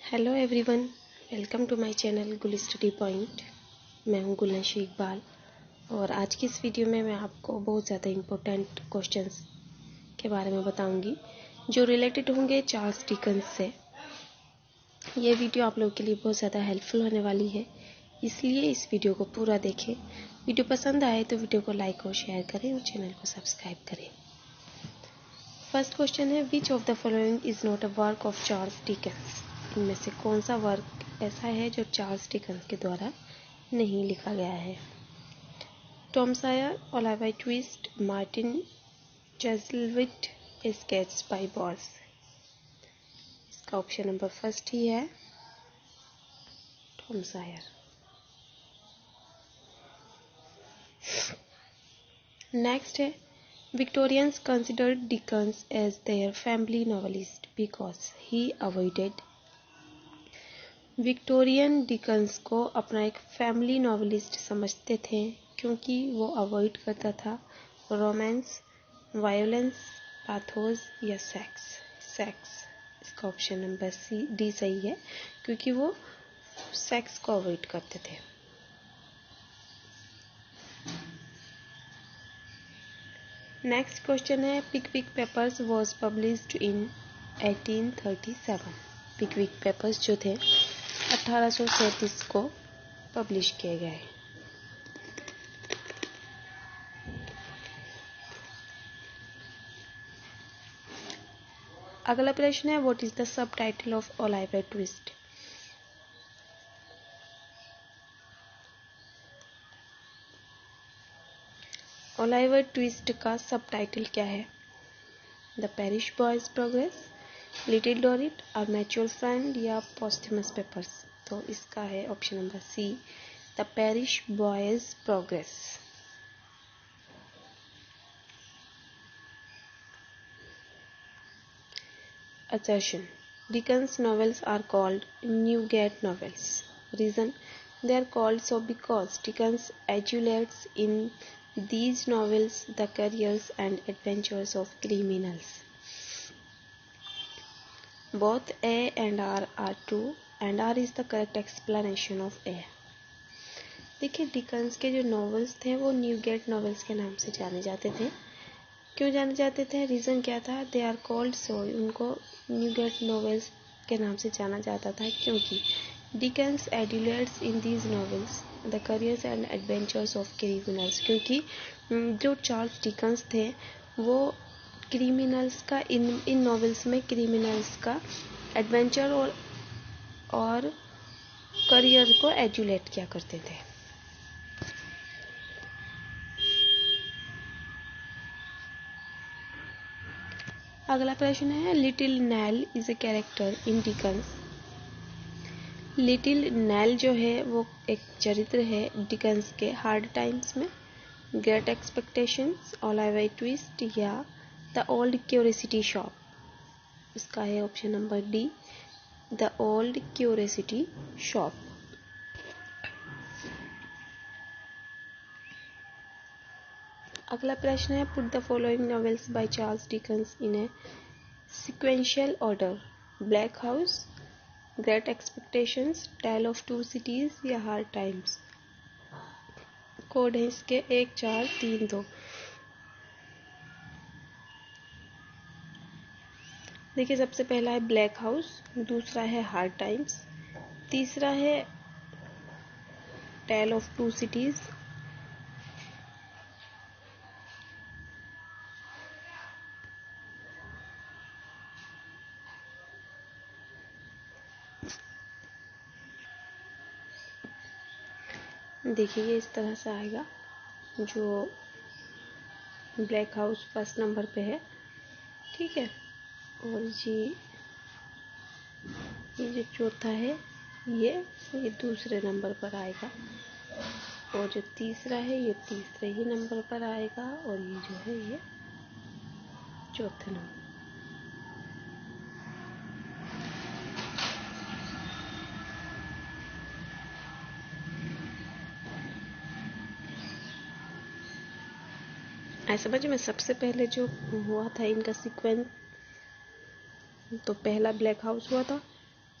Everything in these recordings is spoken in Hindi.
Hello everyone, welcome to my channel Gul study point. मैं हूं गुलनशी इकबाल और आज की इस वीडियो में मैं आपको बहुत ज़्यादा इम्पोर्टेंट क्वेश्चंस के बारे में बताऊंगी जो रिलेटेड होंगे चार्ल्स डिकेंस से। ये वीडियो आप लोगों के लिए बहुत ज़्यादा हेल्पफुल होने वाली है, इसलिए इस वीडियो को पूरा देखें। वीडियो पसंद आए तो वीडियो को लाइक और शेयर करें और चैनल को सब्सक्राइब करें। फर्स्ट क्वेश्चन है, which of the following is not a work of Charles Dickens. इनमें से कौन सा वर्क ऐसा है जो चार्ल्स डिकेंस के द्वारा नहीं लिखा गया है। Tom Sawyer, Oliver Twist, Martin Chuzzlewit, Sketches by Boz. इसका ऑप्शन नंबर फर्स्ट ही है टॉम सायर। नेक्स्ट है, Victorians considered Dickens as their family novelist because he avoided। Victorian Dickens को अपना एक फैमिली नॉवेलिस्ट समझते थे क्योंकि वो अवॉइड करता था रोमांस, वायोलेंस, पाथोस या सेक्स। इसका ऑप्शन नंबर डी सही है क्योंकि वो सेक्स को अवॉइड करते थे। नेक्स्ट क्वेश्चन है, Pickwick Papers was published in 1837। Pickwick Papers जो थे 1837 को पब्लिश किए गए। अगला प्रश्न है, what is the subtitle of Oliver Twist. Oliver Twist का सब टाइटल क्या है। The Parish Boy's Progress, Little Dorrit, Our Mutual Friend या पोस्थमस पेपर्स। तो इसका है option number C, the Parish Boy's Progress. Assertion: Dickens' novels are called Newgate novels. Reason: they are called so because Dickens adulates in these novels the careers and adventures of criminals. Both A and R are true, and R is the correct explanation of A. देखिए, डिकन्स के जो नॉवेल्स थे वो न्यूगेट नॉवेल्स के नाम से जाने जाते थे। क्यों जाने जाते थे, रीज़न क्या था, दे आर कॉल्ड सो, उनको न्यूगेट नॉवेल्स के नाम से जाना जाता था क्योंकि Dickens adulates in these novels the careers and adventures of criminals. क्योंकि जो चार्ल्स डिकेंस थे वो क्रिमिनल्स का इन नॉवेल्स में क्रिमिनल्स का एडवेंचर और करियर को एडुलेट किया करते थे। अगला प्रश्न है, Little Nell is a character in Dickens. लिटिल नेल जो है वो एक चरित्र है डिकन्स के हार्ड टाइम्स में, ग्रेट एक्सपेक्टेशंस, ओलिवर ट्विस्ट या द ओल्ड क्यूरियोसिटी शॉप। इसका है option number D, the old curiosity shop. अगला प्रश्न है, put the following novels by Charles Dickens in a sequential order. Black house, great expectations, tale of two cities या हार्ड टाइम्स। कोड है इसके 1 4 3 2। देखिए, सबसे पहला है ब्लैक हाउस, दूसरा है हार्ड टाइम्स, तीसरा है टेल ऑफ टू सिटीज, देखिए ये इस तरह से आएगा। जो ब्लैक हाउस फर्स्ट नंबर पे है, ठीक है, और ये जो चौथा है ये दूसरे नंबर पर आएगा, और जो तीसरा है ये तीसरे ही नंबर पर आएगा, और ये जो है ये चौथे नंबर। ऐसे समझ में, सबसे पहले जो हुआ था इनका सीक्वेंस, तो पहला ब्लैक हाउस हुआ था,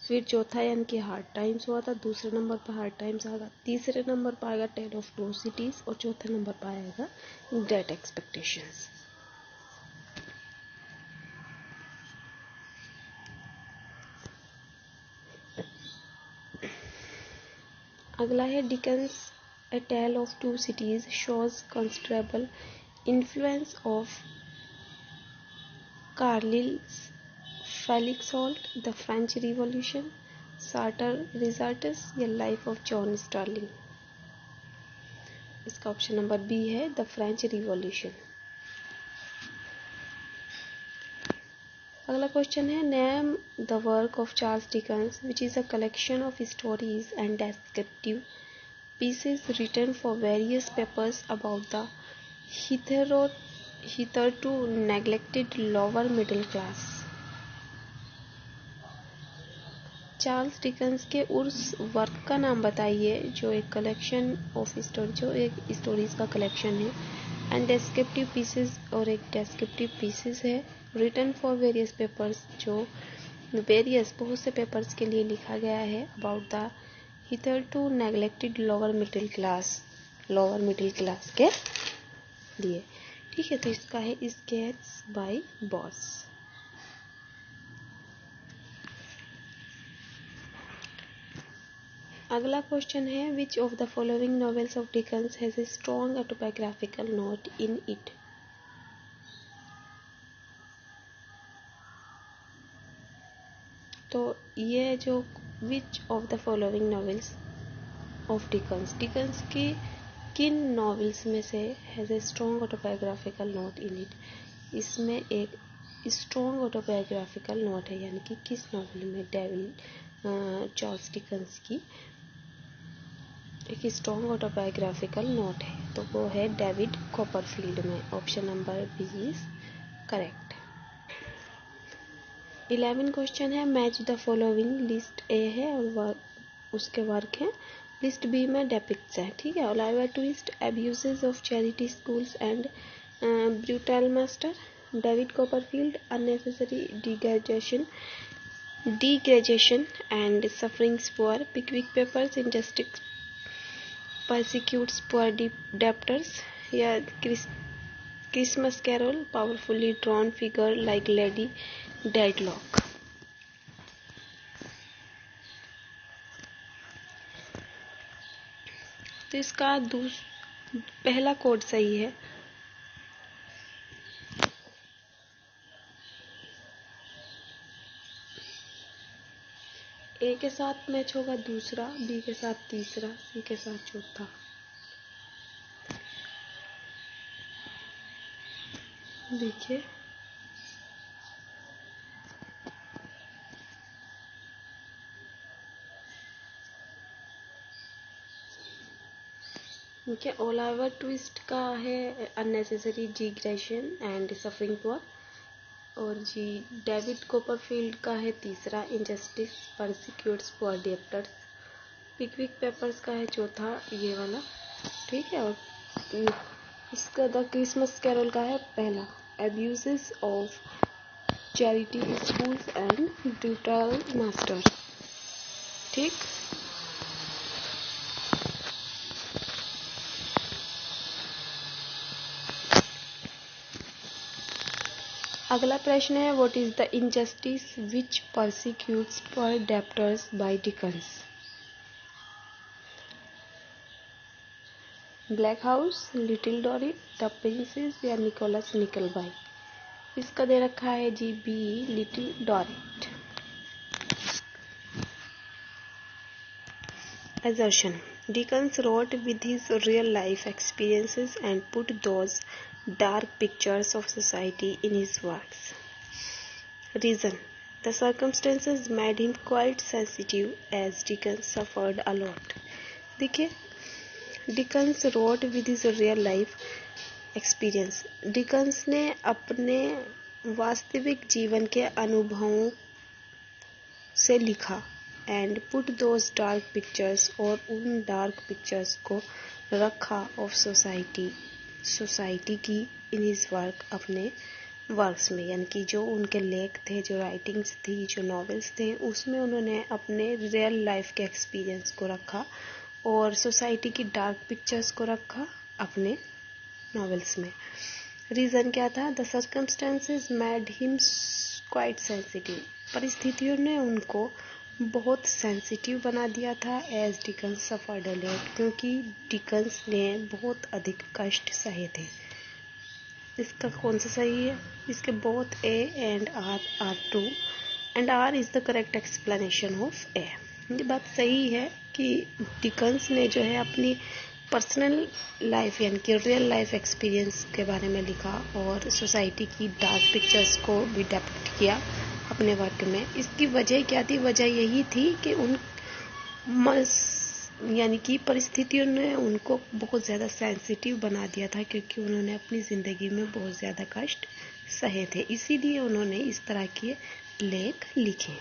फिर चौथा यानी कि हार्ड टाइम्स हुआ था, दूसरे नंबर पर हार्ड टाइम्स आएगा, तीसरे नंबर पर आएगा टेल ऑफ टू सिटीज और चौथे नंबर पर आएगा ग्रेट एक्सपेक्टेशंस। अगला है Dickens a Tale of to Cities shows considerable influence of Carlyle's Felix Holt, the French Revolution, Sartor Resartus या लाइफ ऑफ जॉन स्टार्लिंग। इसका ऑप्शन नंबर बी है द फ्रेंच रिवॉल्यूशन। अगला क्वेश्चन है name the work of Charles Dickens which is a collection of stories and descriptive pieces written for various papers about the hitherto neglected lower middle class। Charles Dickens के उस वर्क का नाम बताइए जो एक कलेक्शन ऑफ स्टोरी, जो एक स्टोरीज का कलेक्शन है, एंड डेस्क्रिप्टिव पीसेस और एक डेस्क्रिप्टिव पीसेस है, रिटन फॉर वेरियस पेपर्स जो वेरियस बहुत से पेपर्स के लिए लिखा गया है, about the hitherto neglected lower middle class के लिए। ठीक है, तो इसका है स्केट्स बाय बॉस। अगला क्वेश्चन है which of the following novels of Dickens has a strong autobiographical note in it. तो ये जो which of the following novels of Dickens की किन नॉवेल्स में से has a strong autobiographical note in it, इसमें एक स्ट्रॉन्ग ऑटोबायोग्राफिकल नोट है, यानी कि किस नॉवेल में चार्ल्स डिकन्स की एक स्ट्रॉन्ग ऑटोबायोग्राफिकल नोट है, तो वो है डेविड कॉपरफील्ड में। Option number B is correct. 11 question है match the following, list A है और उसके वर्क है, लिस्ट बी में डेपिक्ट्स है। ठीक है, Oliver Twist, abuses of charity schools and brutal master, David Copperfield, unnecessary degradation and sufferings poor, Pickwick Papers, injustice persecutes poor debtors, या Christmas Carol, powerfully drawn figure like Lady Dedlock. तो इसका पहला कोड सही है। ए के साथ मैच होगा दूसरा, बी के साथ तीसरा, सी के साथ चौथा। देखिए देखिए, ओलिवर ट्विस्ट का है unnecessary degradation and suffering poor, और जी डेविड कॉपरफील्ड का है तीसरा, इनजस्टिस परसिक्यूट्स पुअर डेब्टर्स, पिकविक पेपर्स का है चौथा ये वाला। ठीक है, और इसका द क्रिसमस कैरोल का है पहला, abuses of charity schools and brutal master. ठीक, अगला प्रश्न है what is the injustice which persecutes poor debtors by Dickens. Bleak House, Little Dorrit, the princess या निकोलस निकलबाई। इसका दे रखा है जी B, Little Dorrit. Assertion: Dickens wrote with his real life experiences and put those dark pictures of society in his works. Reason: the circumstances made him quite sensitive as Dickens suffered a lot. देखिए, Dickens wrote with his real life experience. Dickens ने अपने वास्तविक जीवन के अनुभवों से लिखा, and put those dark pictures, और उन डार्क पिक्चर्स को रखा ऑफ सोसाइटी की इन हिज वर्क, अपने वर्क्स में, यानी कि जो उनके लेख थे, जो राइटिंग्स थी, जो नॉवेल्स थे, उसमें उन्होंने अपने रियल लाइफ के एक्सपीरियंस को रखा और सोसाइटी की डार्क पिक्चर्स को रखा अपने नॉवेल्स में। रीज़न क्या था? The circumstances made him quite sensitive. परिस्थितियों ने उनको बहुत सेंसिटिव बना दिया था। As Dickens suffered a lot, क्योंकि डिकन्स ने बहुत अधिक कष्ट सहे थे। इसका कौन सा सही है? इसके both A and R are true and R is the correct explanation of A. ये बात सही है कि डिकन्स ने जो है अपनी पर्सनल लाइफ यानी कि रियल लाइफ एक्सपीरियंस के बारे में लिखा और सोसाइटी की डार्क पिक्चर्स को भी डिपिक्ट किया अपने वर्क में। इसकी वजह क्या थी? वजह यही थी कि यानी कि परिस्थितियों ने उनको बहुत ज़्यादा सेंसिटिव बना दिया था, क्योंकि उन्होंने अपनी ज़िंदगी में बहुत ज़्यादा कष्ट सहे थे। इसीलिए उन्होंने इस तरह के लेख लिखे।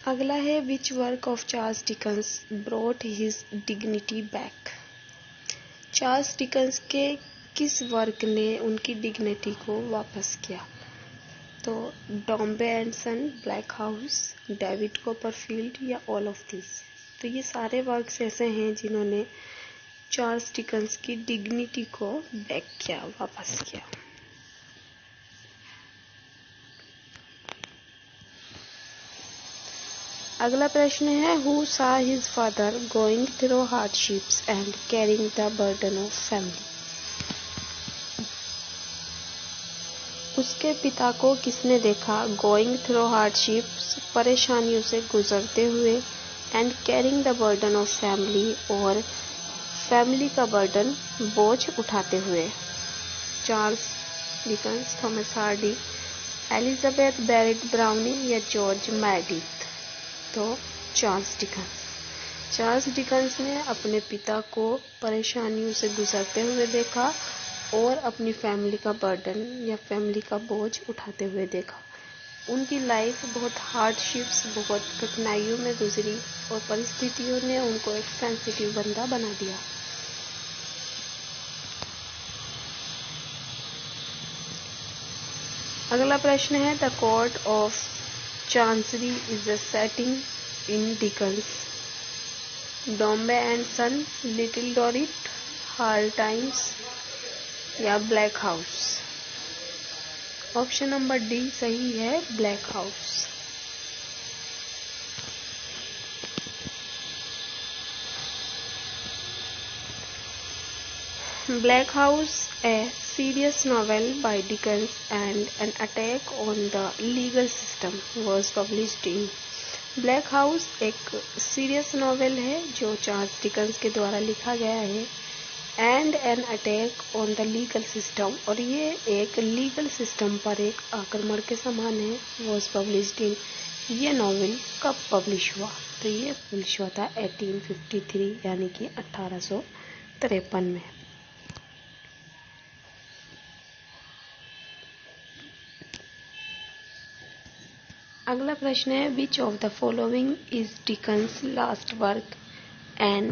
अगला है, which work of Charles Dickens brought his dignity back. Charles Dickens के किस वर्क ने उनकी डिग्निटी को वापस किया? तो Dombey and Son, Bleak House, David Copperfield या ऑल ऑफ दिस। तो ये सारे वर्क्स ऐसे हैं जिन्होंने चार्ल्स डिकन्स की डिग्निटी को बैक किया, वापस किया। अगला प्रश्न है, who saw his father going through hardships and carrying the burden of family. उसके पिता को किसने देखा? गोइंग थ्रू हार्डशिप्स, परेशानियों से गुजरते हुए, and carrying the burden of family, और फैमिली का बर्डन, बोझ उठाते हुए। Charles Dickens, Thomas Hardy, Elizabeth Barrett Browning या जॉर्ज मेरेडिथ। तो चार्ल्स डिकन्स। चार्ल्स डिकन्स ने अपने पिता को परेशानियों से गुजरते हुए देखा और अपनी फैमिली का बर्डन या फैमिली का बोझ उठाते हुए देखा। उनकी लाइफ बहुत हार्डशिप्स, बहुत कठिनाइयों में गुजरी और परिस्थितियों ने उनको एक सेंसिटिव बंदा बना दिया। अगला प्रश्न है, the Court of Chancery is a setting in Dickens. Dombey and Son, Little Dorrit, Hard Times या Bleak House. Option number D सही है, Bleak House. Black House, a serious novel by Dickens and an attack on the legal system, was published in। Black House एक सीरियस नॉवेल है जो चार्ल्स डिकन्स के द्वारा लिखा गया है, and an attack on the legal system, और ये एक लीगल सिस्टम पर एक आक्रमण के समान है। वॉज पब्लिश्ड इन। ये नॉवेल कब पब्लिश हुआ? तो ये पब्लिश हुआ था 1853 यानी कि 1853 में। अगला प्रश्न है, which of the following is Dickens last work, an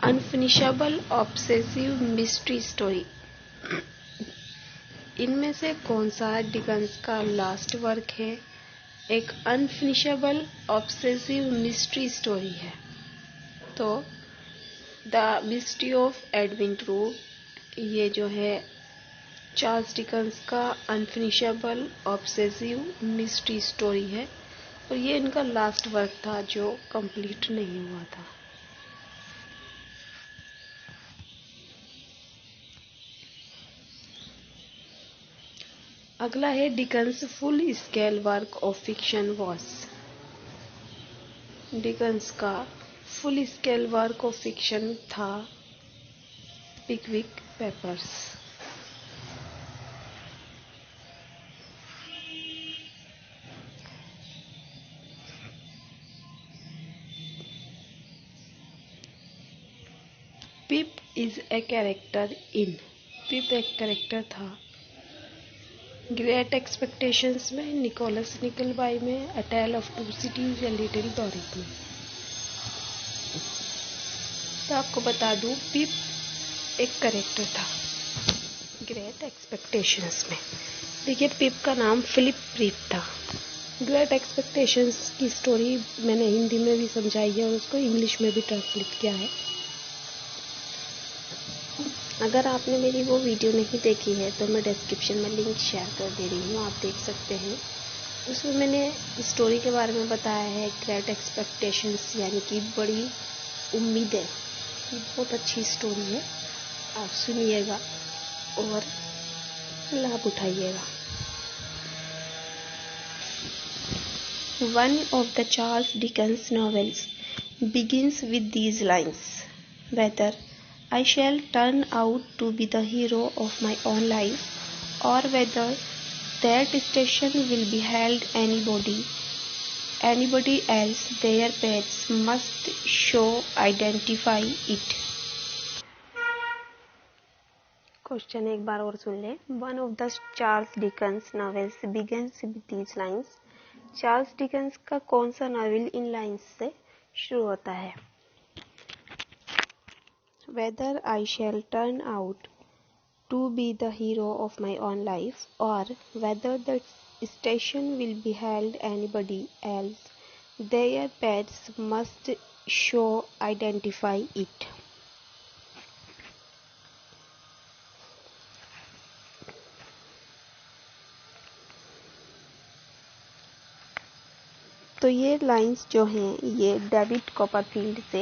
unfinishable obsessive mystery story. इनमें से कौन सा डिकन्स का लास्ट वर्क है? एक अनफिनिशेबल ऑब्सेसिव मिस्ट्री स्टोरी है। तो the Mystery of Edwin druid, ये जो है चार्ल्स डिकन्स का अनफिनिशेबल ऑब्सेसिव मिस्ट्री स्टोरी है और ये इनका लास्ट वर्क था जो कंप्लीट नहीं हुआ था। अगला है, Dickens full scale work of fiction was. Dickens का full scale work of fiction था Pickwick Papers. Pip is a character in. Pip एक कैरेक्टर था ग्रेट एक्सपेक्टेशंस में, निकोलस निकलबाई में, a Tale of two cities या लिटिल डोरिक में। तो आपको बता दूं, पिप एक कैरेक्टर था ग्रेट एक्सपेक्टेशंस में। देखिए, पिप का नाम फिलिप पिप था। ग्रेट एक्सपेक्टेशंस की स्टोरी मैंने हिंदी में भी समझाई है और उसको इंग्लिश में भी ट्रांसलेट किया है। अगर आपने मेरी वो वीडियो नहीं देखी है तो मैं डिस्क्रिप्शन में लिंक शेयर कर दे रही हूँ, आप देख सकते हैं। उसमें मैंने स्टोरी के बारे में बताया है, ग्रेट एक्सपेक्टेशंस यानी कि बड़ी उम्मीदें। बहुत अच्छी स्टोरी है, आप सुनिएगा और लाभ उठाइएगा। One of the Charles Dickens novels begins with these lines: whether I shall turn out to be the hero of my own life, or whether that station will be held anybody else, their pets must show identify it. Question एक बार और सुन लें। One of the Charles Dickens novels begins with these lines. Charles Dickens का कौन सा नॉवेल इन लाइन्स से शुरू होता है? Whether I shall turn out to be the hero of my own life, or whether the station will be held anybody else, their pets must show identify it. तो ये लाइंस जो हैं ये डेविड कॉपरफील्ड से,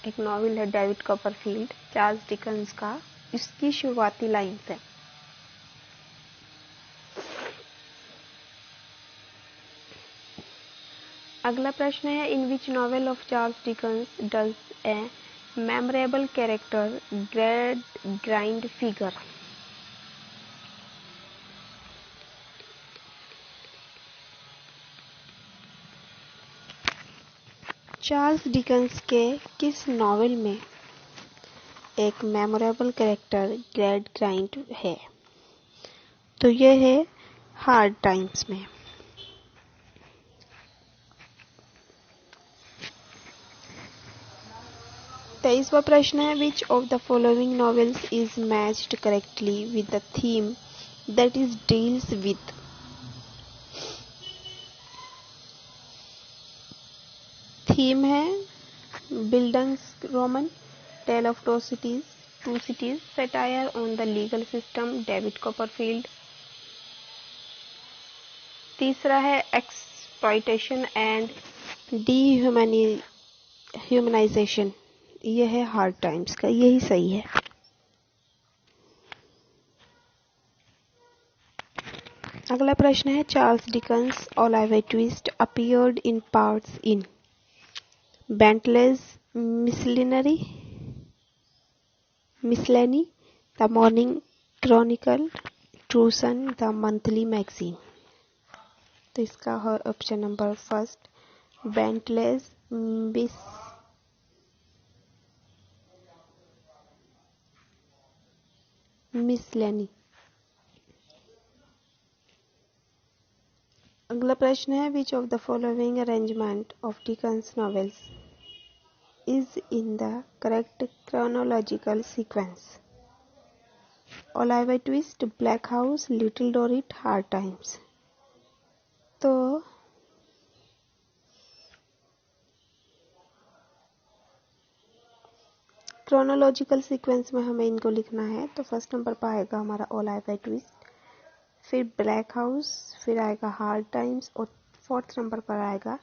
एक नॉवेल है डेविड कॉपरफील्ड चार्ल्स डिकन्स का, इसकी शुरुआती लाइंस है। अगला प्रश्न है, in which novel of Charles Dickens does a memorable character grand figure? Charles Dickens के किस नॉवेल में एक मेमोरेबल कैरेक्टर ग्रैंड ग्राइंड है? तो यह है हार्ड टाइम्स में। तेईसवां प्रश्न है, which of the following novels is matched correctly with the theme that is deals with? Theme है Bildungsroman, Tale of to Cities, satire on the legal system, David Copperfield. तीसरा है एक्सप्लॉइटेशन एंड ह्यूमनाइजेशन, यह है हार्ड टाइम्स का, यही सही है। अगला प्रश्न है, Charles Dickens Oliver Twist appeared in parts in Bentley's Miscellany, the Morning Chronicle, True Sun, the Monthly Magazine. तो इसका है option number first, Bentley's Miscellany. अगला प्रश्न है, which of the following arrangement of Dickens novels is in the correct chronological sequence? Oliver Twist, Bleak House, Little Dorrit, Hard Times. तो क्रोनोलॉजिकल सीक्वेंस में हमें इनको लिखना है। तो फर्स्ट नंबर पर आएगा हमारा ओलिवर ट्विस्ट, फिर ब्लैक हाउस, फिर आएगा हार्ड टाइम्स और फोर्थ नंबर पर आएगा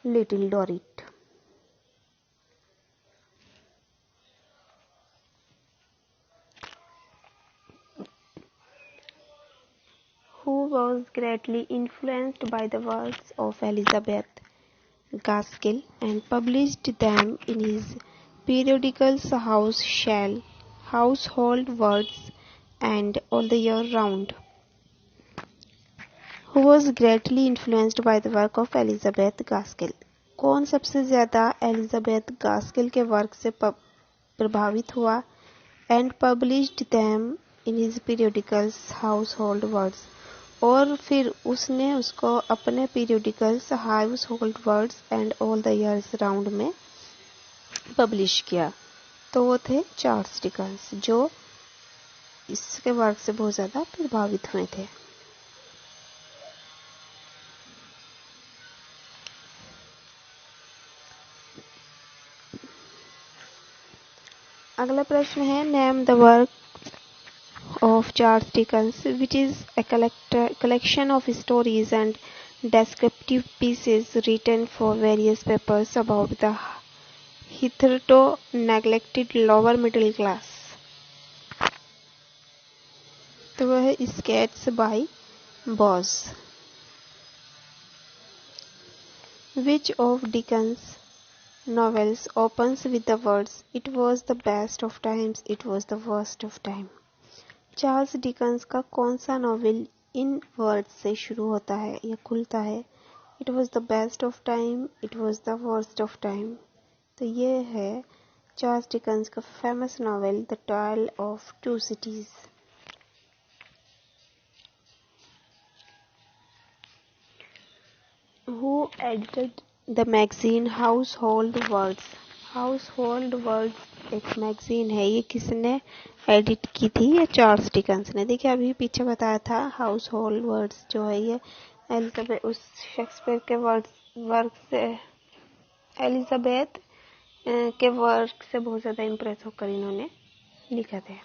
little डोरिट। Who was greatly influenced by the works of Elizabeth Gaskell and published them in his periodicals Household Words and All the Year Round? Who was greatly influenced by the work of Elizabeth Gaskell? कौन सबसे ज्यादा एलिजाबेथ गास्केल के वर्क से प्रभावित हुआ? And published them in his periodicals household words, और फिर उसने उसको अपने periodicals house hold words and all the years round में पब्लिश किया। तो वो थे चार्ल्स डिकेंस, जो इसके वर्क से बहुत ज़्यादा प्रभावित हुए थे। अगला प्रश्न है, name the work of Charles Dickens, which is a collection of stories and descriptive pieces written for various papers about the hitherto neglected lower middle class। तो वह है skates by Boz. Which of Dickens novels opens with the words, "It was the best of times, it was the worst of time"? Charles Dickens का कौन सा नॉवेल इन वर्ड्स से शुरू होता है या खुलता है? It was the best of time, it was the worst of time. तो ये है चार्ल्स डिकेंस का famous novel the trial of to cities. Who edited the magazine household words? Household words एक मैगजीन है, ये किसने एडिट की थी? ये चार्ल्स डिकेंस ने। देखिए अभी पीछे बताया था हाउस होल्ड वर्ड्स जो है ये एलिजाबेथ, उस शेक्सपियर के वर्क से, एलिजाबेथ के वर्क से बहुत ज़्यादा इम्प्रेस होकर इन्होंने लिखा था।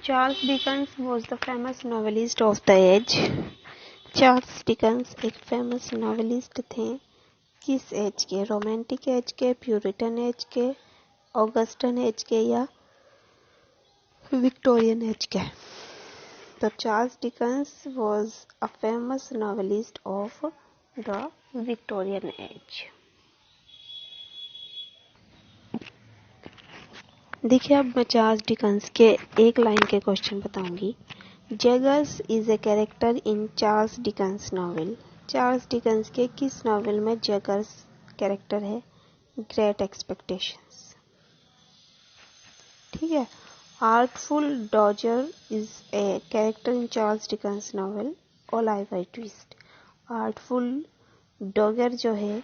Charles Dickens was the famous novelist of the age. Charles Dickens एक फेमस नॉवेलिस्ट थे किस एज के? रोमांटिक एज के, प्यूरिटन एज के, ऑगस्टन एज के या विक्टोरियन एज के? तो Charles Dickens was a famous novelist of the Victorian age. देखिए अब मैं चार्ल्स डिकेंस के एक लाइन के क्वेश्चन बताऊंगी। Jaggers is a character in Charles Dickens novel. Charles Dickens के किस नॉवेल में जैगर्स कैरेक्टर है? Great Expectations. ठीक है। Artful Dodger is a character in Charles Dickens novel Oliver Twist. Artful Dodger जो है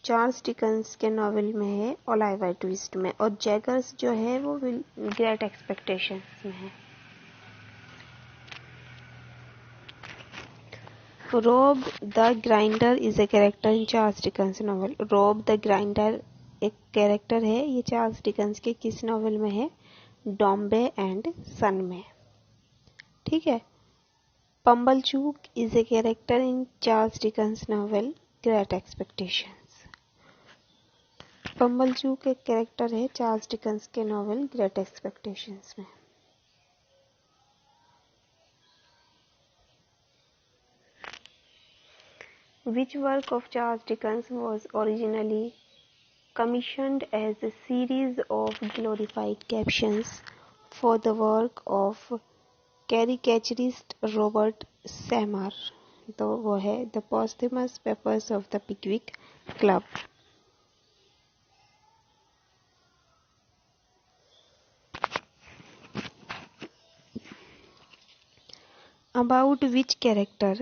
चार्ल्स डिकेंस के नॉवेल में है ओलिवर ट्विस्ट में, और जैगर्स जो है वो ग्रेट एक्सपेक्टेशंस में है। Rob the Grinder is a character in Charles Dickens novel. Rob the Grinder एक कैरेक्टर है, ये चार्ल्स डिकेंस के किस नॉवेल में है? डॉम्बे एंड सन में। ठीक है। Pumblechook is a character in Charles Dickens novel Great Expectations. Pumblechook एक कैरेक्टर है चार्ल्स डिकेंस के नॉवेल ग्रेट एक्सपेक्टेशंस में। Which work of Charles Dickens was originally commissioned as a series of glorified captions for the work of caricaturist Robert Sumner? तो वो है The Posthumous Papers of the Pickwick Club। About which character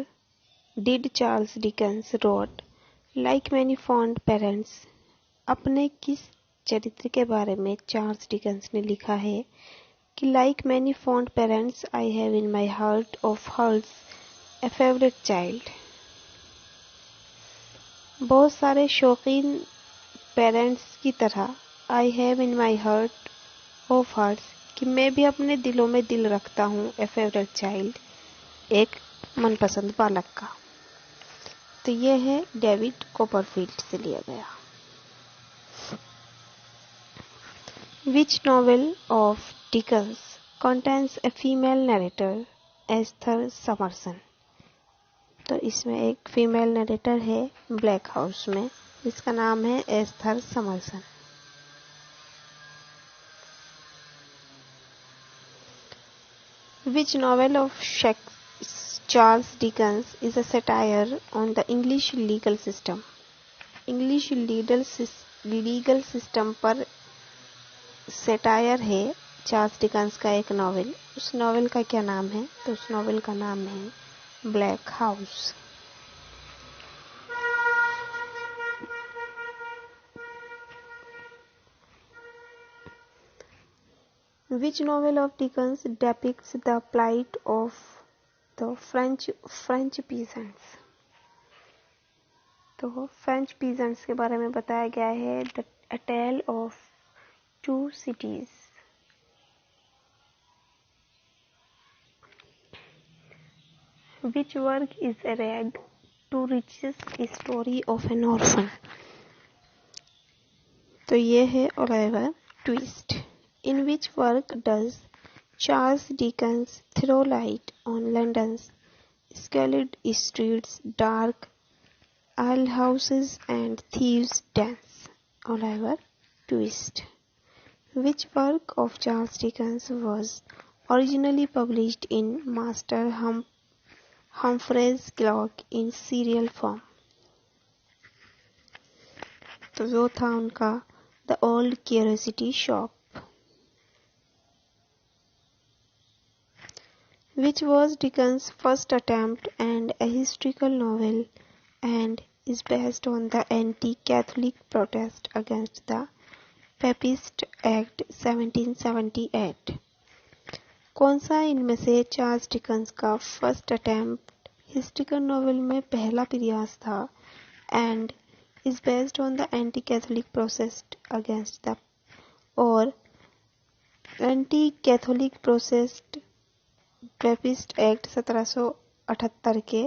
did Charles Dickens wrote Like Many Fond Parents? अपने किस चरित्र के बारे में चार्ल्स डिकेंस ने लिखा है कि Like many fond parents, I have in my heart of hearts a favorite child। बहुत सारे शौकीन पेरेंट्स की तरह I have in my heart of hearts कि मैं भी अपने दिलों में दिल रखता हूँ a favorite child, एक मनपसंद बालक का। तो ये है डेविड कॉपरफील्ड से लिया गया। Which novel of Dickens contains a female narrator, Esther Summerson? तो इसमें एक फीमेल नरेटर है ब्लैक हाउस में, जिसका नाम है Esther Summerson. Which novel of Charles Dickens is a satire on the English legal system? English legal system पर सैटायर है चार्ल्स डिकेंस का एक नॉवेल। उस नॉवेल का क्या नाम है? तो उस नॉवेल का नाम है Bleak house. Which novel of Dickens depicts the plight of the French peasants? तो फ्रेंच पीजेंट्स के बारे में बताया गया है the A Tale of Two Cities. Which work is read to riches story of an orphan? तो ये है Oliver Twist. In which work does Charles Dickens throw light on London's squalid streets, dark alehouses and thieves' dens? Oliver Twist. Which work of Charles Dickens was originally published in Master Humphrey's Clock in serial form? तो वो था उनका The Old Curiosity Shop. Which was Dickens' first attempt and a historical novel and is based on the anti-Catholic protest against the Papist Act 1778. कौन सा इनमें से चार्ल्स डिकन्स का फर्स्ट अटेम्प्ट हिस्ट्रिकल नॉवेल में पहला प्रयास था and is based on the anti Catholic protest against the और एंटी कैथोलिक प्रोटेस्ट पेपिस्ट एक्ट 1778 के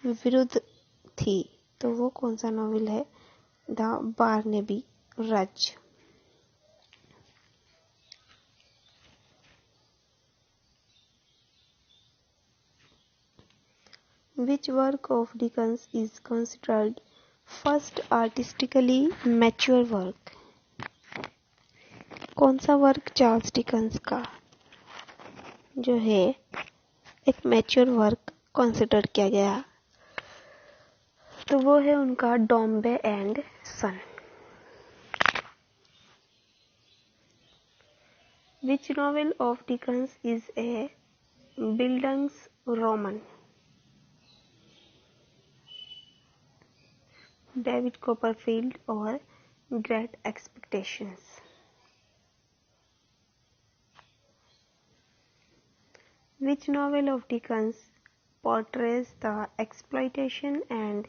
विरुद्ध थी? तो वो कौन सा नॉवेल है? द बार्नेबी रज. Which work of Dickens is considered first artistically mature work? कौन सा वर्क चार्ल्स डिकन्स का जो है एक मैच्योर वर्क कंसिडर किया गया? तो वो है उनका Dombey and Son. Which novel of Dickens is a Bildungsroman? David Copperfield or Great Expectations? Which novel of Dickens portrays the exploitation and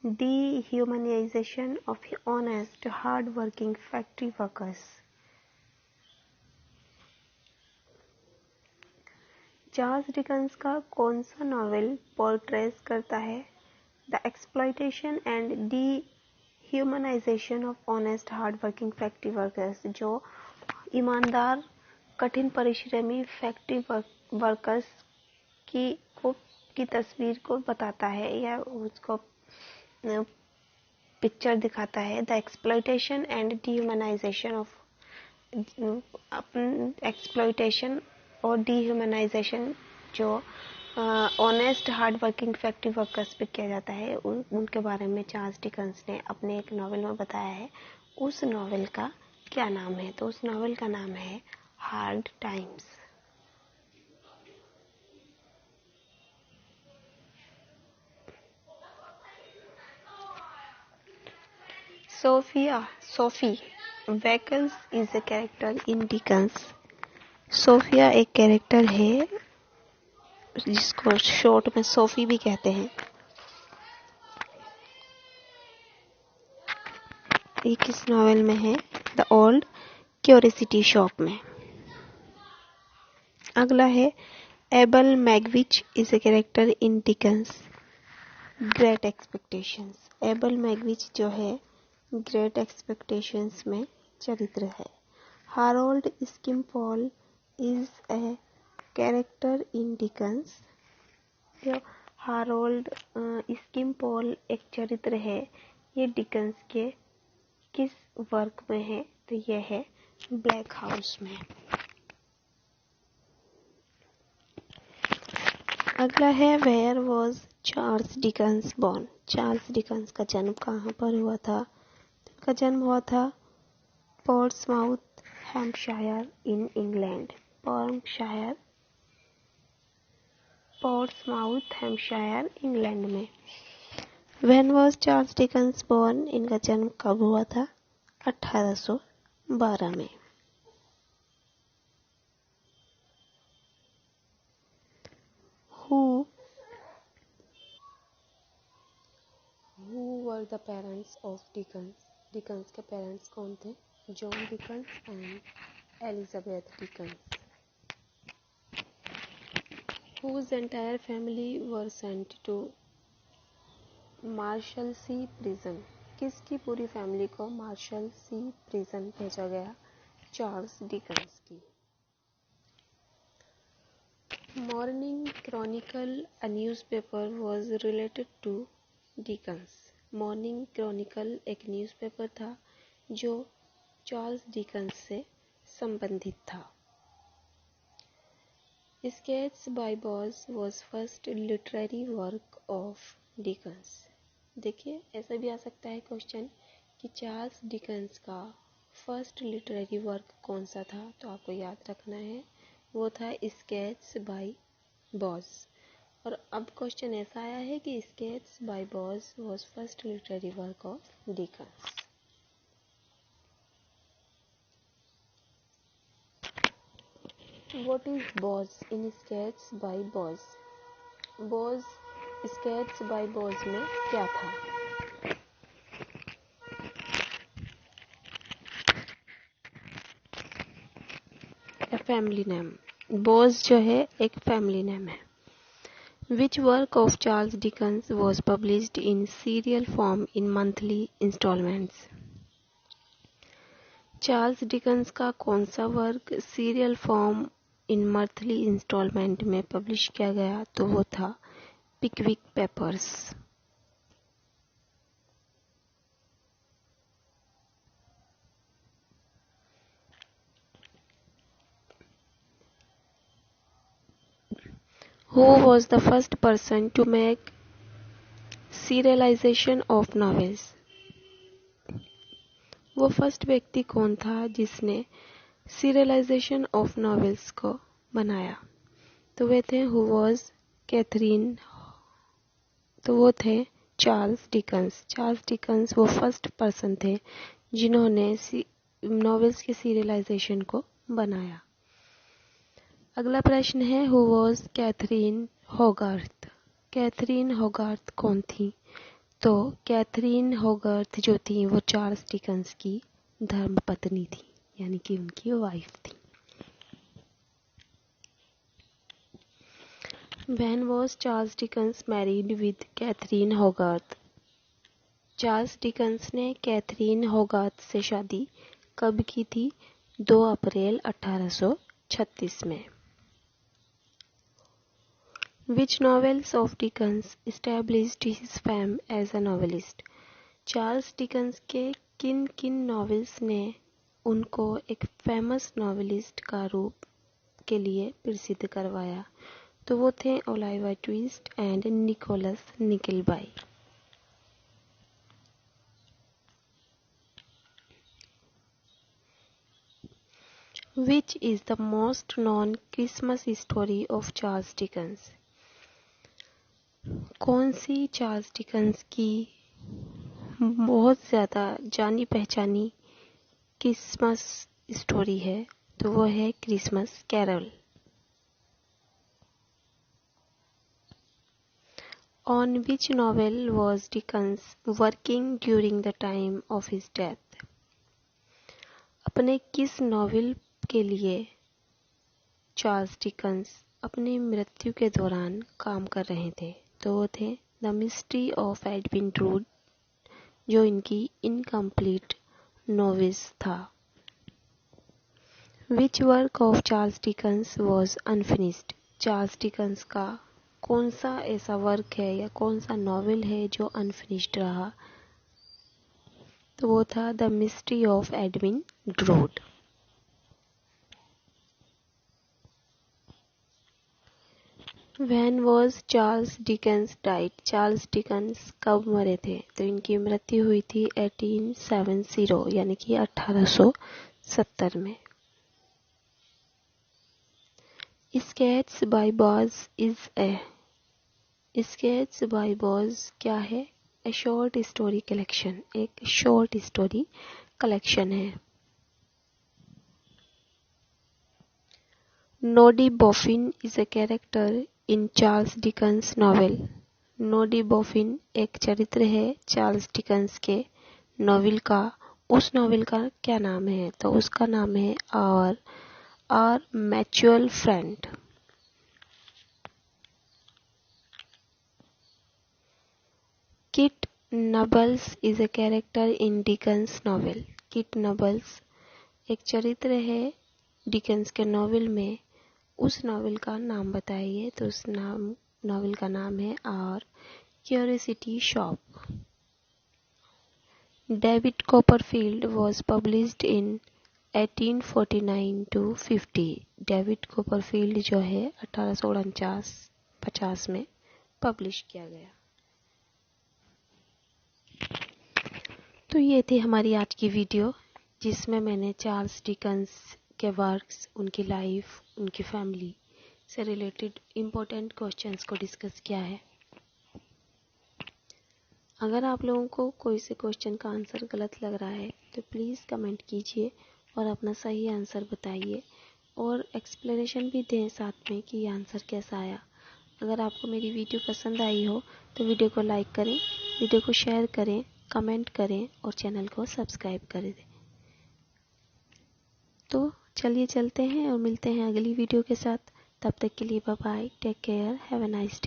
dehumanization of honest, hard-working factory workers? Charles Dickens का कौन सा नॉवेल पोर्ट्रेस करता है the exploitation and dehumanisation of honest hard working factory workers, जो ईमानदार कठिन परिश्रमी फैक्ट्री वर्कर्स की तस्वीर को बताता है या उसको पिक्चर दिखाता है. The exploitation and dehumanisation of exploitation और डीह्यूमनाइजेशन जो honest hard working factory workers पे किया जाता है उनके बारे में चार्ल्स डिकन्स ने अपने एक नॉवेल में बताया है. उस नॉवेल का क्या नाम है? तो उस नॉवेल का नाम है hard times. Sophy Wackles is a character in Dickens. Sophia एक कैरेक्टर है जिसको शॉर्ट में सोफी भी कहते हैं. ये किस नॉवेल में है? द ओल्ड क्यूरियोसिटी शॉप में. अगला है Abel Magwitch is a character in Dickens Great Expectations. Abel Magwitch जो है ग्रेट एक्सपेक्टेशंस में चरित्र है. Harold Skimpole is a character in Dickens. Harold Skimpole एक चरित्र है. ये डिकन्स के किस वर्क में है? तो यह है ब्लैक हाउस में. अगला है where was Charles Dickens born. Charles Dickens का जन्म कहाँ पर हुआ था? उनका जन्म हुआ था Portsmouth Hampshire in England. Portsmouth Hampshire England में. When was Charles Dickens born. इनका जन्म कब हुआ था? 1812 में. Were the parents of Dickens? Dickens के पेरेंट्स कौन थे? John Dickens and Elizabeth Dickens. Whose entire family were sent to Marshalsea prison? किसकी पूरी फैमिली को मार्शलसी प्रिजन भेजा गया? चार्ल्स डिकन्स की। Morning Chronicle a newspaper was related to Dickens. Morning Chronicle एक न्यूज़पेपर था जो चार्ल्स डिकन्स से संबंधित था। Sketches by Boz was first literary work of Dickens. देखिए, ऐसा भी आ सकता है क्वेश्चन कि चार्ल्स डिकन्स का फर्स्ट लिटरेरी वर्क कौन सा था, तो आपको याद रखना है वो था स्केट्स बाय बॉज। और अब क्वेश्चन ऐसा आया है कि sketches by Boz was first literary work of Dickens. What is Boz in Sketches by Boz? Boz Sketches by Boz में क्या था? A family name. Boz जो है एक family name है। Which work of Charles Dickens was published in serial form in monthly installments? Charles Dickens का कौन सा work serial form in monthly installment में पब्लिश किया गया? तो वो था Pickwick papers. Who was the first person to make serialization of novels? वो फर्स्ट व्यक्ति कौन था जिसने सीरियलाइजेशन ऑफ नॉवेल्स को बनाया? तो वे थे वो थे चार्ल्स डिकन्स। चार्ल्स डिकन्स वो फर्स्ट पर्सन थे जिन्होंने नॉवेल्स के सीरियलाइजेशन को बनाया। अगला प्रश्न है who was Catherine Hogarth? Catherine Hogarth कौन थी? तो कैथरीन होगार्थ जो थी वो चार्ल्स डिकन्स की धर्मपत्नी थी, यानी कि उनकी वाइफ थी। When was Charles Dickens married with Catherine Hogarth? Charles Dickens ने कैथरीन होगार्थ से शादी कब की थी? 2 अप्रैल 1836 में। Which novels of Dickens established his fame as a novelist? Charles Dickens के किन किन नॉवेल्स ने उनको एक फेमस नॉवेलिस्ट का रूप के लिए प्रसिद्ध करवाया? तो वो थे Oliver Twist and Nicholas Nickleby. Which is the most known Christmas story of Charles Dickens? कौन सी चार्ल्स डिकन्स की बहुत ज़्यादा जानी पहचानी क्रिसमस स्टोरी है? तो वो है Christmas carol. On which novel was Dickens working during the time of his death? अपने किस नॉवेल के लिए चार्ल्स डिकन्स अपनी मृत्यु के दौरान काम कर रहे थे? तो वो थे the Mystery of Edwin druid, जो इनकी इनकम्प्लीट नॉवेल्स था। Which work of Charles Dickens was unfinished? Charles Dickens का कौन सा ऐसा वर्क है या कौन सा नॉवेल है जो अनफिनिश्ड रहा? तो वो था the Mystery of Edwin Drood. When was Charles Dickens died? Charles Dickens कब मरे थे? तो इनकी मृत्यु हुई थी 1870 यानी कि 1870 में। Sketches by Boz is a Sketches by Boz क्या है? A short story collection, एक short story collection है। Noddy Boffin is a character in Charles Dickens novel. नोडी बॉफिन एक चरित्र है चार्ल्स डिकेंस के नॉवेल का। उस नॉवेल का क्या नाम है? तो उसका नाम है Our Mutual Friend. Kit Nubbles is a character in Dickens novel. Kit Nubbles एक चरित्र है डिकेंस के नॉवेल में। उस नॉवेल का नाम बताइए। तो उस नॉवेल का नाम है our curiosity shop. David Copperfield was published in 1849 to 50। David Copperfield जो है 1849-50 में पब्लिश किया गया। तो ये थी हमारी आज की वीडियो, जिसमें मैंने चार्ल्स डिकेंस के वर्क्स, उनकी लाइफ, उनकी फैमिली से रिलेटेड इम्पोर्टेंट क्वेश्चंस को डिस्कस किया है। अगर आप लोगों को कोई से क्वेश्चन का आंसर गलत लग रहा है तो प्लीज़ कमेंट कीजिए और अपना सही आंसर बताइए और एक्सप्लेनेशन भी दें साथ में कि ये आंसर कैसा आया। अगर आपको मेरी वीडियो पसंद आई हो तो वीडियो को लाइक करें, वीडियो को शेयर करें, कमेंट करें और चैनल को सब्सक्राइब कर दें। तो चलिए चलते हैं और मिलते हैं अगली वीडियो के साथ। तब तक के लिए bye bye, take care, have a nice day.